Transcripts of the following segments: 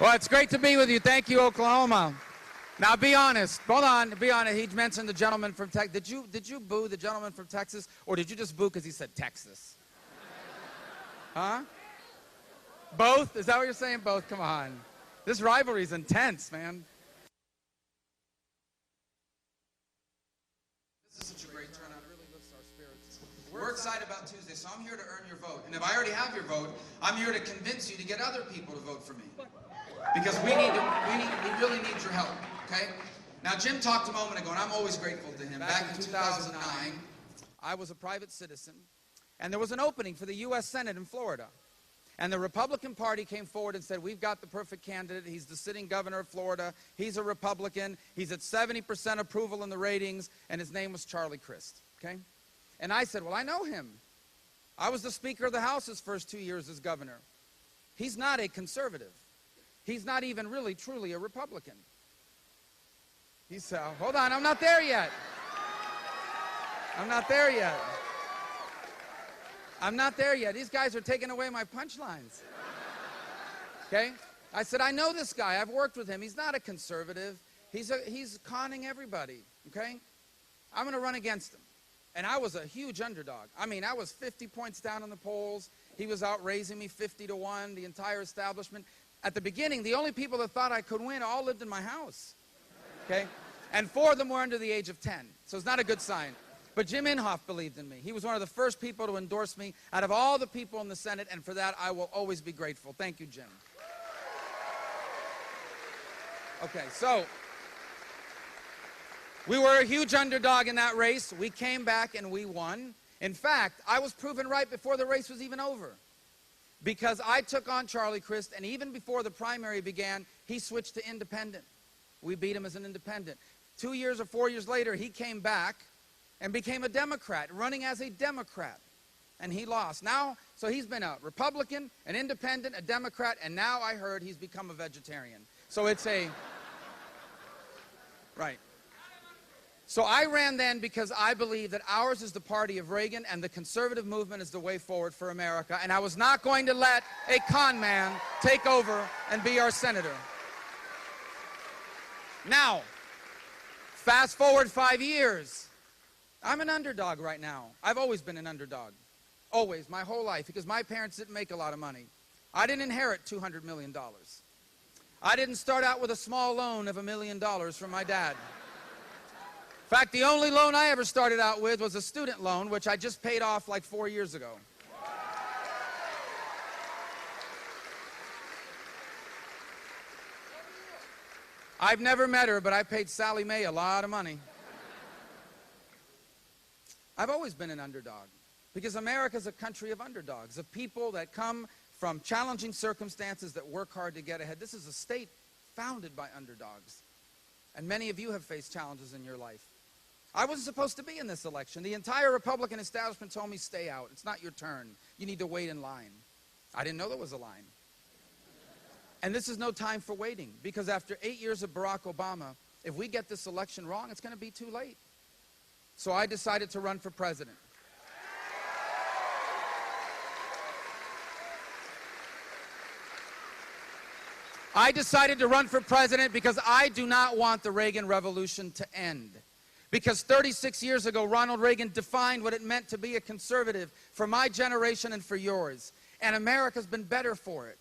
Well, it's great to be with you. Thank you, Oklahoma. Now, be honest. Hold on. Be honest. He mentioned the gentleman from Texas. Did you boo the gentleman from Texas, or did you just boo because he said Texas? Huh? Both? Is that what you're saying? Both? Come on. This rivalry is intense, man. This is such a great turnout. It really lifts our spirits. We're excited about Tuesday, so I'm here to earn your vote. And if I already have your vote, I'm here to convince you to get other people to vote for me. Because we really need your help, okay? Now, Jim talked a moment ago, and I'm always grateful to him. Back in 2009, I was a private citizen, and there was an opening for the U.S. Senate in Florida. And the Republican Party came forward and said, we've got the perfect candidate. He's the sitting governor of Florida. He's a Republican. He's at 70% approval in the ratings, and his name was Charlie Crist, okay? And I said, well, I know him. I was the Speaker of the House his first 2 years as governor. He's not a conservative. He's not even really, truly a Republican. He said, hold on, I'm not there yet. I'm not there yet. I'm not there yet. These guys are taking away my punchlines. Okay? I said, I know this guy. I've worked with him. He's not a conservative. He's conning everybody. Okay? I'm going to run against him. And I was a huge underdog. I mean, I was 50 points down in the polls. He was out raising me 50-1, the entire establishment. At the beginning, the only people that thought I could win all lived in my house, okay? And 4 of them were under the age of 10, so it's not a good sign. But Jim Inhofe believed in me. He was one of the first people to endorse me out of all the people in the Senate, and for that, I will always be grateful. Thank you, Jim. Okay, so we were a huge underdog in that race. We came back and we won. In fact, I was proven right before the race was even over, because I took on Charlie Crist, and even before the primary began, he switched to independent. We beat him as an independent. 2 years or 4 years later, he came back and became a Democrat, running as a Democrat, and he lost. Now, so he's been a Republican, an independent, a Democrat, and now I heard he's become a vegetarian. So it's a, right. So I ran then because I believe that ours is the party of Reagan and the conservative movement is the way forward for America. And I was not going to let a con man take over and be our senator. Now, fast forward 5 years. I'm an underdog right now. I've always been an underdog. Always, my whole life, because my parents didn't make a lot of money. I didn't inherit $200 million. I didn't start out with a small loan of $1 million from my dad. In fact, the only loan I ever started out with was a student loan, which I just paid off like 4 years ago. I've never met her, but I paid Sally Mae a lot of money. I've always been an underdog, because America's a country of underdogs, of people that come from challenging circumstances that work hard to get ahead. This is a state founded by underdogs, and many of you have faced challenges in your life. I wasn't supposed to be in this election. The entire Republican establishment told me, stay out. It's not your turn. You need to wait in line. I didn't know there was a line. And this is no time for waiting, because after 8 years of Barack Obama, if we get this election wrong, it's going to be too late. So I decided to run for president. I decided to run for president because I do not want the Reagan Revolution to end. Because 36 years ago, Ronald Reagan defined what it meant to be a conservative for my generation and for yours. And America's been better for it.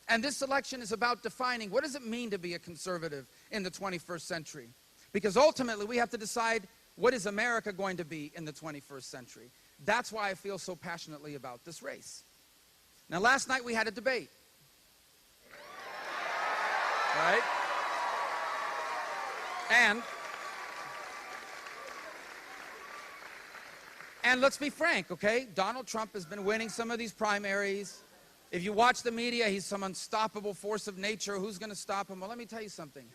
And this election is about defining what does it mean to be a conservative in the 21st century. Because ultimately, we have to decide, what is America going to be in the 21st century? That's why I feel so passionately about this race. Now, last night we had a debate. Right? And let's be frank, okay? Donald Trump has been winning some of these primaries. If you watch the media, he's some unstoppable force of nature. Who's going to stop him? Well, let me tell you something.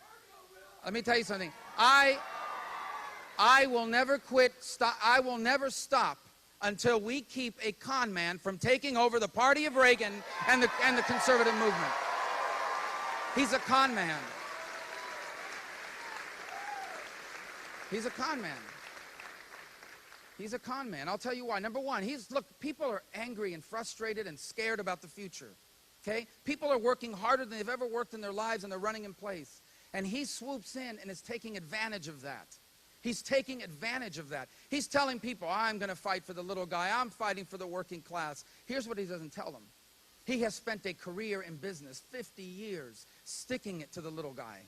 Let me tell you something. I will never quit. I will never stop until we keep a con man from taking over the party of Reagan and the conservative movement. He's a con man. He's a con man. He's a con man. I'll tell you why. Number one, look, people are angry and frustrated and scared about the future. Okay? People are working harder than they've ever worked in their lives, and they're running in place. And he swoops in and is taking advantage of that. He's taking advantage of that. He's telling people, I'm going to fight for the little guy. I'm fighting for the working class. Here's what he doesn't tell them. He has spent a career in business, 50 years, sticking it to the little guy.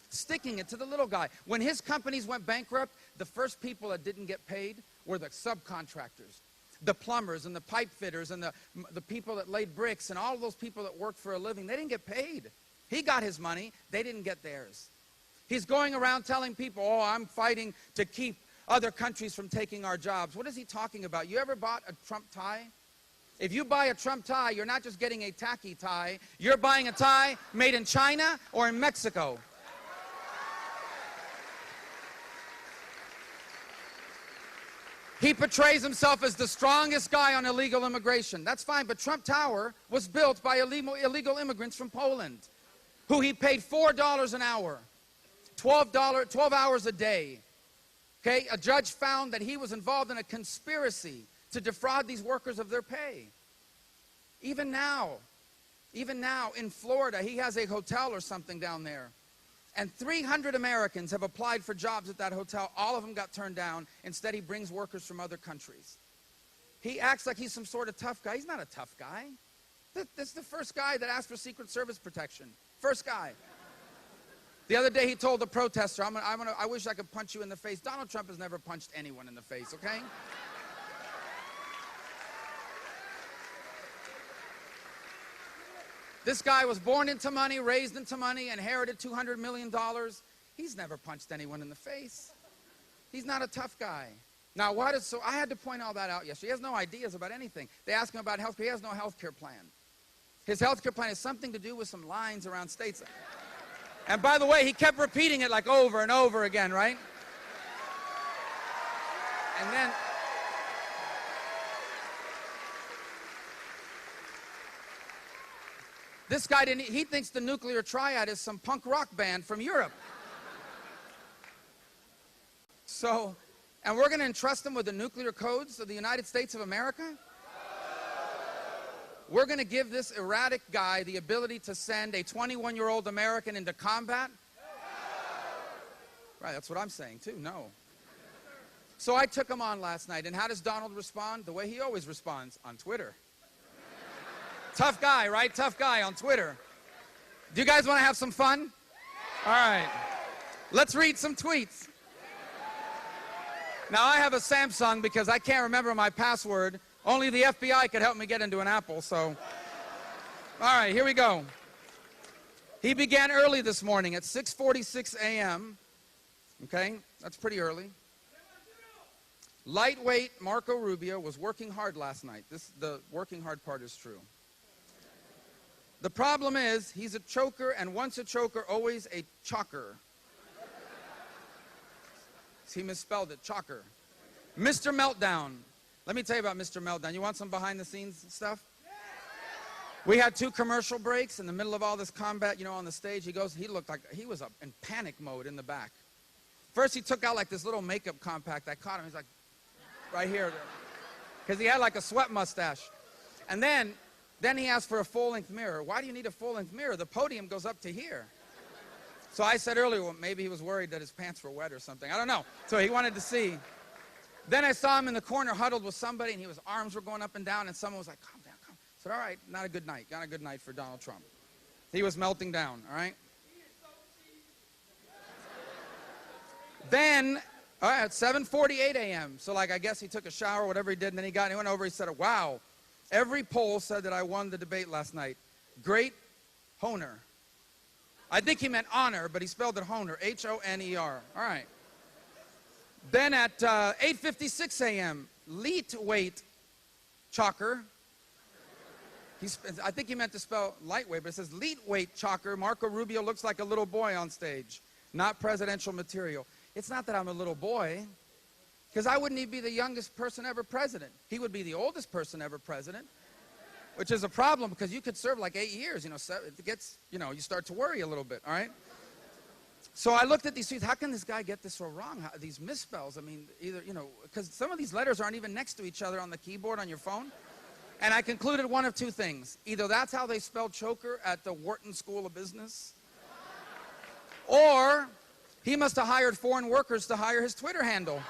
Sticking it to the little guy. When his companies went bankrupt, the first people that didn't get paid were the subcontractors, the plumbers and the pipe fitters and the people that laid bricks and all of those people that worked for a living. They didn't get paid. He got his money. They didn't get theirs. He's going around telling people, oh, I'm fighting to keep other countries from taking our jobs. What is he talking about? You ever bought a Trump tie? If you buy a Trump tie, you're not just getting a tacky tie. You're buying a tie made in China or in Mexico. He portrays himself as the strongest guy on illegal immigration. That's fine, but Trump Tower was built by illegal immigrants from Poland, who he paid $4 an hour, 12 hours a day. Okay, a judge found that he was involved in a conspiracy to defraud these workers of their pay. Even now in Florida, he has a hotel or something down there. And 300 Americans have applied for jobs at that hotel. All of them got turned down. Instead, he brings workers from other countries. He acts like he's some sort of tough guy. He's not a tough guy. This is the first guy that asked for Secret Service protection. First guy. The other day, he told the protester, I wish I could punch you in the face. Donald Trump has never punched anyone in the face, okay? This guy was born into money, raised into money, inherited $200 million. He's never punched anyone in the face. He's not a tough guy. Now, so I had to point all that out yesterday. He has no ideas about anything. They ask him about health care. He has no health care plan. His health care plan has something to do with some lines around states. And by the way, he kept repeating it like over and over again, right? And then this guy he thinks the Nuclear Triad is some punk rock band from Europe. So, and we're going to entrust him with the nuclear codes of the United States of America? We're going to give this erratic guy the ability to send a 21-year-old American into combat? Right, that's what I'm saying too, no. So I took him on last night, and how does Donald respond? The way he always responds, on Twitter. Tough guy, right? Tough guy on Twitter. Do you guys want to have some fun? All right. Let's read some tweets. Now, I have a Samsung because I can't remember my password. Only the FBI could help me get into an Apple, so. All right, here we go. He began early this morning at 6:46 a.m. Okay, that's pretty early. Lightweight Marco Rubio was working hard last night. The working hard part is true. The problem is, he's a choker, and once a choker, always a chalker. He misspelled it, chalker. Mr. Meltdown. Let me tell you about Mr. Meltdown. You want some behind-the-scenes stuff? We had 2 commercial breaks in the middle of all this combat, on the stage. He looked like he was in panic mode in the back. First, he took out like this little makeup compact. I caught him. He's like, right here. Because he had like a sweat mustache. And then he asked for a full-length mirror. Why do you need a full-length mirror? The podium goes up to here. So I said earlier, well, maybe he was worried that his pants were wet or something. I don't know. So he wanted to see. Then I saw him in the corner huddled with somebody, and his arms were going up and down, and someone was like, calm down, calm. I said, all right, not a good night. Not a good night for Donald Trump. He was melting down, all right? Then, all right, at 7:48 a.m., so like I guess he took a shower, whatever he did, and then he went over, he said, wow, every poll said that I won the debate last night. Great honer. I think he meant honor, but he spelled it honer, H-O-N-E-R. All right. Then at 8:56 a.m., leet weight chalker. I think he meant to spell lightweight, but it says leet weight chalker. Marco Rubio looks like a little boy on stage, not presidential material. It's not that I'm a little boy, because I wouldn't even be the youngest person ever president. He would be the oldest person ever president, which is a problem because you could serve like 8 years. It gets, you start to worry a little bit, all right? So I looked at these tweets. How can this guy get this so wrong? These misspells, I mean, either, because some of these letters aren't even next to each other on the keyboard on your phone. And I concluded one of two things. Either that's how they spell choker at the Wharton School of Business, or he must have hired foreign workers to hire his Twitter handle.